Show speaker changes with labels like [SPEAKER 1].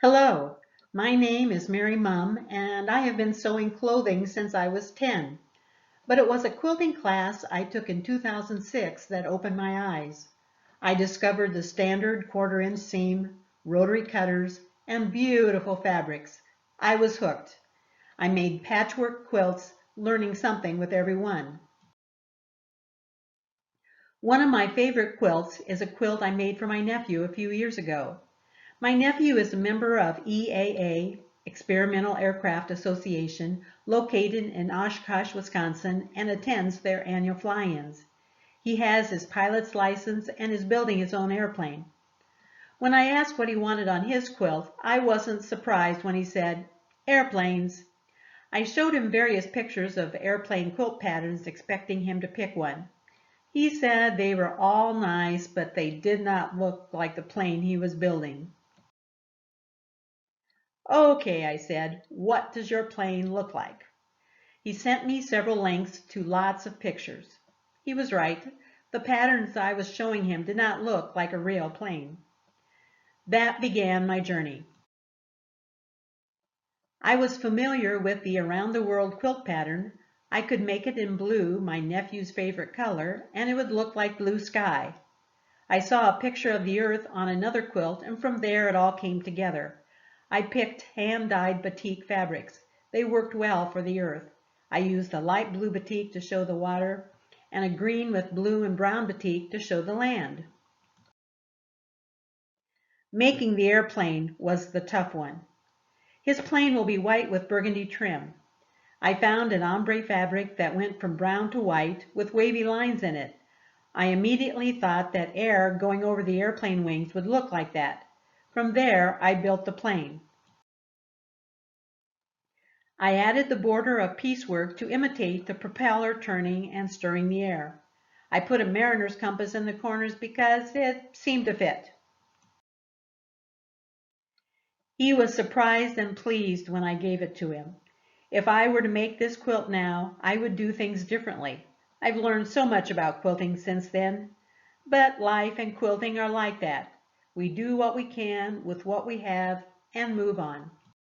[SPEAKER 1] Hello, my name is Mary Mumm, and I have been sewing clothing since I was 10. But it was a quilting class I took in 2006 that opened my eyes. I discovered the standard quarter-inch seam, rotary cutters, and beautiful fabrics. I was hooked. I made patchwork quilts, learning something with every one. One of my favorite quilts is a quilt I made for my nephew a few years ago. My nephew is a member of EAA, Experimental Aircraft Association, located in Oshkosh, Wisconsin, and attends their annual fly-ins. He has his pilot's license and is building his own airplane. When I asked what he wanted on his quilt, I wasn't surprised when he said, "Airplanes." I showed him various pictures of airplane quilt patterns, expecting him to pick one. He said they were all nice, but they did not look like the plane he was building. "Okay," I said, "what does your plane look like?" He sent me several links to lots of pictures. He was right. The patterns I was showing him did not look like a real plane. That began my journey. I was familiar with the Around the World quilt pattern. I could make it in blue, my nephew's favorite color, and it would look like blue sky. I saw a picture of the earth on another quilt, and from there it all came together. I picked hand-dyed batik fabrics. They worked well for the earth. I used a light blue batik to show the water, and a green with blue and brown batik to show the land. Making the airplane was the tough one. His plane will be white with burgundy trim. I found an ombre fabric that went from brown to white with wavy lines in it. I immediately thought that air going over the airplane wings would look like that. From there, I built the plane. I added the border of piecework to imitate the propeller turning and stirring the air. I put a mariner's compass in the corners because it seemed to fit. He was surprised and pleased when I gave it to him. If I were to make this quilt now, I would do things differently. I've learned so much about quilting since then. But life and quilting are like that. We do what we can with what we have and move on.